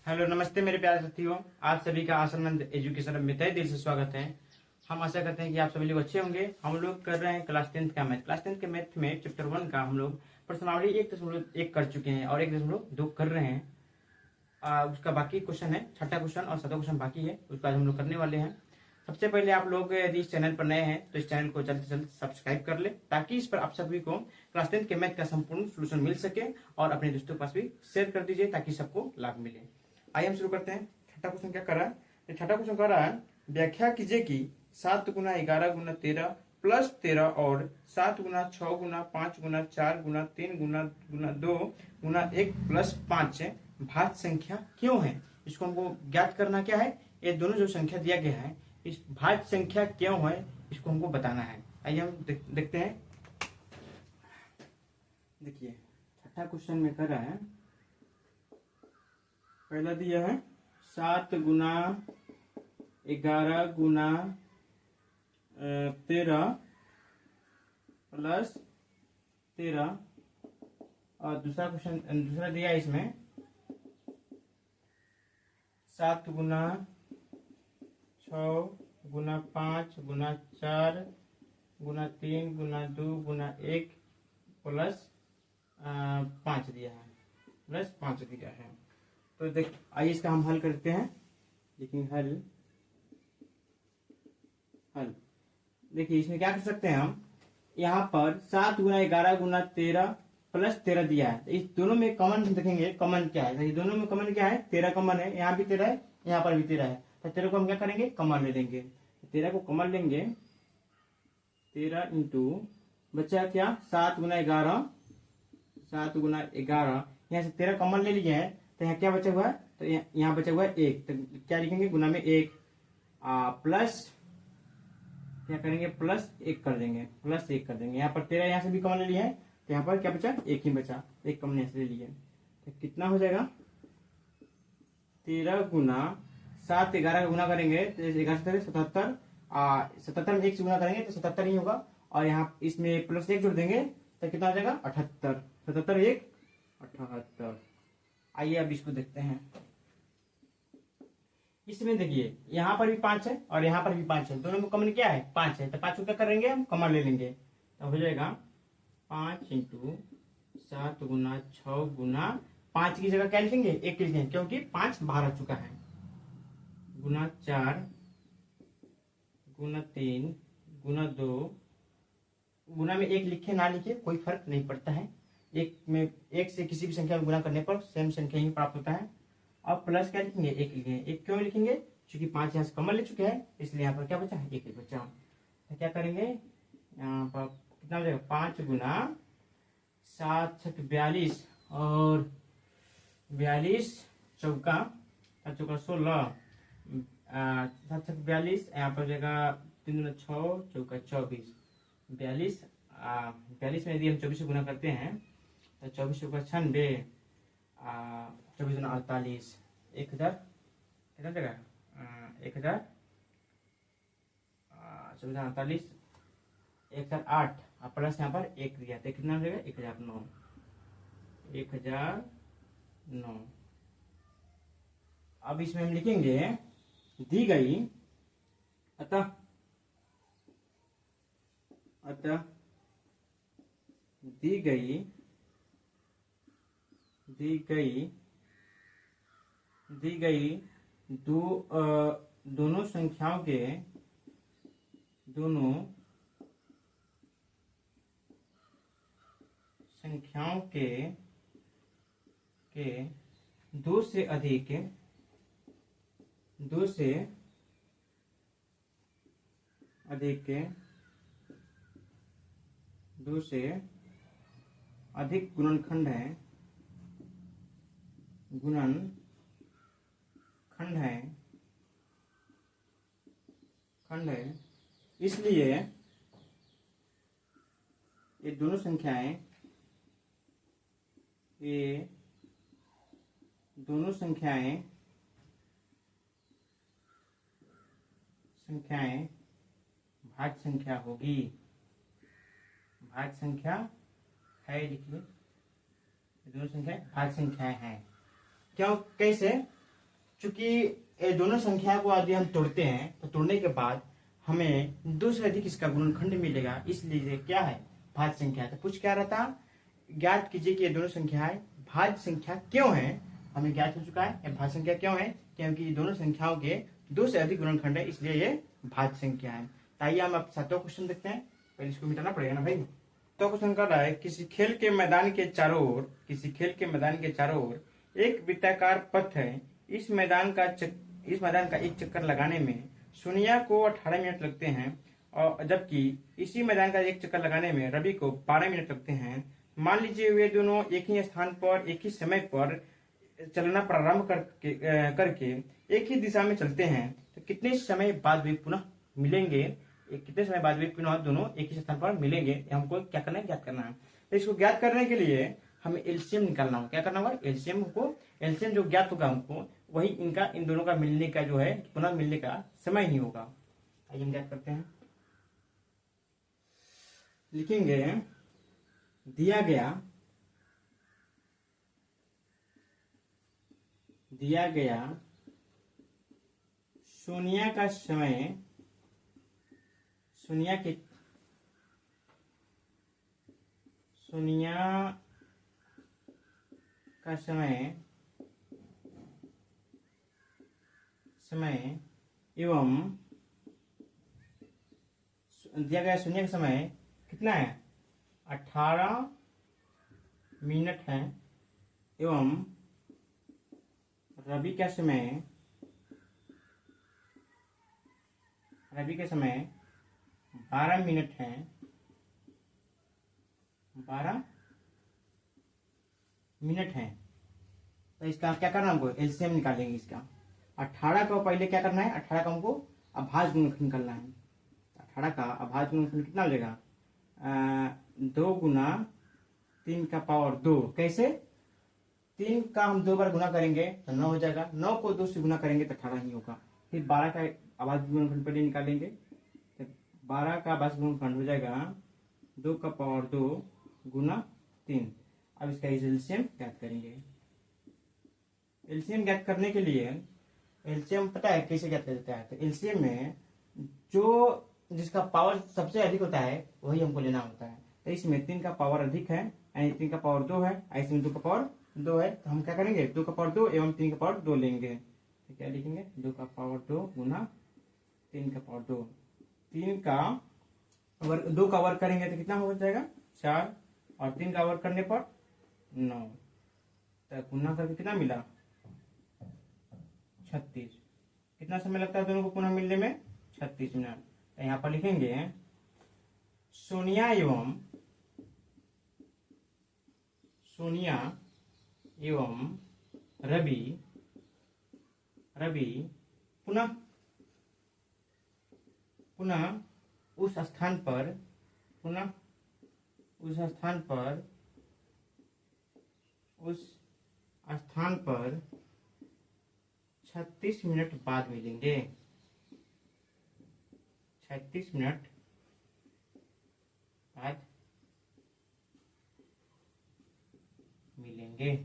Hello, नमस्ते मेरे प्यारे साथियों। आप सभी का आसनंद एजुकेशन में तहे दिल से स्वागत है। हम आशा करते हैं कि आप सभी लोग अच्छे होंगे। हम लोग कर रहे हैं क्लास 10th का मैथ। क्लास 10th के मैथ में चैप्टर 1 का हम लोग प्रश्नावली 1.1 कर चुके हैं और 1.2 कर रहे हैं। उसका बाकी क्वेश्चन है, छठा क्वेश्चन और सातवां क्वेश्चन बाकी है, उसका आज हम लोग करने वाले हैं। सबसे पहले आप लोग यदि इस चैनल पर नए हैं तो इस चैनल को जल्द से जल्द सब्सक्राइब कर ले, ताकि इस पर आप सभी को क्लास 10th के मैथ का संपूर्ण सोल्यूशन मिल सके। और अपने दोस्तों के पास भी शेयर कर दीजिए ताकि सबको लाभ मिले। आइए हम शुरू करते हैं। छठा क्वेश्चन क्या कर रहा है? छठा क्वेश्चन कर रहा है, व्याख्या कीजिए कि 7 गुना 11 गुना 13 प्लस 13 और 7 गुना 6 गुना 5 गुना 4 गुना 3 गुना 2 गुना 1 प्लस 5 भाज्य संख्या क्यों है। इसको हमको ज्ञात करना क्या है, ये दोनों जो संख्या दिया गया है इस भाज्य संख्या क्यों है, इसको हमको बताना है। आइए हम देखते हैं। देखिए छठा क्वेश्चन में कर रहा है, पहला दिया है 7 गुना 11 गुना 13 प्लस 13 और दूसरा दिया है इसमें 7 गुना 6 गुना 5 गुना 4 गुना 3 गुना 2 गुना 1 प्लस 5 दिया है, प्लस 5 दिया है। तो देख आइए इसका हम हल करते हैं। लेकिन हल देखिए इसमें क्या कर सकते हैं हम, यहाँ पर 7 गुना 11 गुना 13 प्लस 13 दिया है, तो इस दोनों में कॉमन देखेंगे। कॉमन क्या है, तो दोनों में कॉमन क्या है, 13 कॉमन है। यहाँ भी 13 है, यहाँ पर भी 13 है, तो 13 को हम क्या करेंगे, कॉमन ले लेंगे। 13 को कॉमन लेंगे, 13 इंटू बचा क्या 7 गुना 11, 7 गुना 11, यहाँ से 13 कॉमन ले लिए हैं, तो यहाँ क्या बचा हुआ है, तो यहाँ बचा हुआ है 1, तो क्या लिखेंगे, गुना में 1 प्लस क्या करेंगे, प्लस 1 कर देंगे, प्लस 1 कर देंगे। यहाँ पर 13 यहाँ से भी कॉमन ले लिए हैं, तो यहाँ पर क्या बचा, 1 ही बचा, 1 कॉमन यहाँ से ले लिए, तो कितना हो जाएगा 13 गुना 7 11 का गुना करेंगे तो 11 से 77, 77 में 1 से गुना करेंगे तो 77 ही होगा। और यहाँ इसमें प्लस 1 जोड़ देंगे तो कितना हो जाएगा 78, 77 1 78। आइए अब इसको देखते हैं। इसमें देखिए यहाँ पर भी 5 है और यहाँ पर भी 5 है, दोनों में कॉमन क्या है, 5 है, तो 5 को क्या करेंगे हम, कॉमन ले लेंगे, तो हो जाएगा 5 इंटू 7 गुना 6 गुना 5 की जगह क्या लिखेंगे, 1 लिखेंगे, क्योंकि 5 बाहर आ चुका है, गुना 4 गुना 3 गुना 2, गुना में 1 लिखे ना लिखे कोई फर्क नहीं पड़ता है। एक से किसी भी संख्या में गुना करने पर सेम संख्या ही प्राप्त होता है। अब प्लस क्या लिखेंगे, 1 लिखेंगे। 1 क्यों लिखेंगे, क्योंकि 5 यहाँ से कॉमन ले चुके हैं, इसलिए यहाँ पर क्या बचा है, 1 बचा। तो क्या करेंगे, यहाँ पर कितना हो जाएगा, 5 गुना 7 छक 42 और 42 चौका 16, 7 छक 42, यहाँ पर हो जाएगा 3 गुना 6 चौका 24, 42 42 में यदि हम 24 से गुना करते हैं तो 24 चौका 96, 24 गुना 48, 1000 कितना देगा, 1000, 24 48, 1008 और प्लस यहाँ पर 1 दिया तो कितना देगा, 1009, 1009। अब इसमें हम लिखेंगे दी गई, अतः दी गई दोनों संख्याओं के दो से अधिक गुणनखंड है, इसलिए ये दोनों संख्याएं भाज्य संख्या होगी। भाज्य संख्या है, लिखिए दोनों संख्या भाज्य संख्याएं हैं। क्यों, कैसे, चूंकि ये दोनों संख्या को यदि हम तोड़ते हैं तो तोड़ने के बाद हमें दो से अधिक इसका गुणनखंड मिलेगा, इसलिए क्या है, भाज्य संख्या। तो कुछ क्या रहता, ज्ञात कीजिए कि ये दोनों संख्याएं भाज्य संख्या क्यों है। हमें ज्ञात हो चुका है ये भाज्य संख्या क्यों है, क्योंकि ये दोनों संख्याओं के दो से अधिक गुणनखंड है, इसलिए ये भाज्य संख्या है। आइए हम अब सातवां क्वेश्चन देखते हैं। पहले इसको मिटाना पड़ेगा ना भाई। तो क्वेश्चन कर रहा है, किसी खेल के मैदान के चारों ओर, किसी खेल के मैदान के चारों ओर एक वृत्ताकार पथ है। इस मैदान का एक चक्कर लगाने में सोनिया को 18 मिनट लगते हैं, और जबकि इसी मैदान का एक चक्कर लगाने में रवि को 12 मिनट लगते हैं। मान लीजिए वे दोनों एक ही स्थान पर एक ही समय पर चलना प्रारंभ करके एक ही दिशा में चलते हैं, तो कितने समय बाद वे पुनः मिलेंगे, कितने समय बाद वे पुनः दोनों एक ही स्थान पर मिलेंगे, हमको क्या करना है, ज्ञात करना है। तो इसको ज्ञात करने के लिए हमें एलसीएम निकालना होगा। क्या करना होगा, एलसीएम जो ज्ञात होगा हमको, वही इन दोनों का मिलने का जो है, पुनः मिलने का समय ही होगा। आइए हम ज्ञात करते हैं। लिखेंगे दिया गया सोनिया का समय, सोनिया का समय एवं दिया गया सोनिया का समय कितना है, 18 मिनट है, एवं रवि का समय 12 मिनट है, 12 मिनट है। तो इसका क्या करना हमको, एलसीएम निकालेंगे इसका। 18 का पहले क्या करना है, 18 का हमको अभाज्य गुणनखंड निकालना है। 18 का अभाज्य गुणनखंड कितना हो जाएगा, 2 गुना 3 का पावर 2। कैसे, 3 का हम 2 बार गुना करेंगे तो 9 हो जाएगा, 9 को 2 से गुना करेंगे तो 18 ही होगा। फिर 12 का अभाज्य गुणनखंड पहले निकालेंगे, तो 12 का अभाज्य गुणनखंड हो जाएगा 2 का पावर 2 गुना 3। अब इसका एलसीएम ज्ञात करेंगे। एलसीएम ज्ञात करने के लिए एलसीएम पता है कैसे ज्ञात किया जाता है। तो एलसीएम में जो जिसका पावर सबसे अधिक होता है वही हमको लेना होता है। तो इसमें 3 का पावर अधिक है, यानी 3 का पावर 2 है, इसमें 2 का पावर 2 है, तो हम क्या करेंगे, 2 का पावर 2 एवं 3 का पावर 2 लेंगे। तो क्या लिखेंगे, 2 का पावर 2 गुना 3 का पावर 2। 3 का वर्ग 2 का वर्ग करेंगे तो कितना हो जाएगा, 4, और 3 का वर्ग करने पर 9। तो गुना करके कितना मिला, 36। कितना समय लगता है दोनों को पुनः मिलने में, 36 मिनट। तो यहाँ पर लिखेंगे सोनिया एवं रवि पुनः उस स्थान पर 36 मिनट बाद मिलेंगे। 36 मिनट बाद मिलेंगे।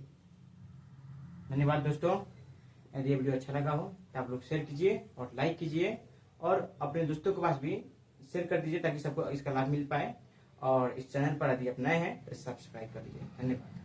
धन्यवाद दोस्तों। यदि ये वीडियो अच्छा लगा हो तो आप लोग शेयर कीजिए और लाइक कीजिए, और अपने दोस्तों के पास भी शेयर कर दीजिए ताकि सबको इसका लाभ मिल पाए। और इस चैनल पर यदि आप नए हैं तो सब्सक्राइब कर दीजिए। धन्यवाद।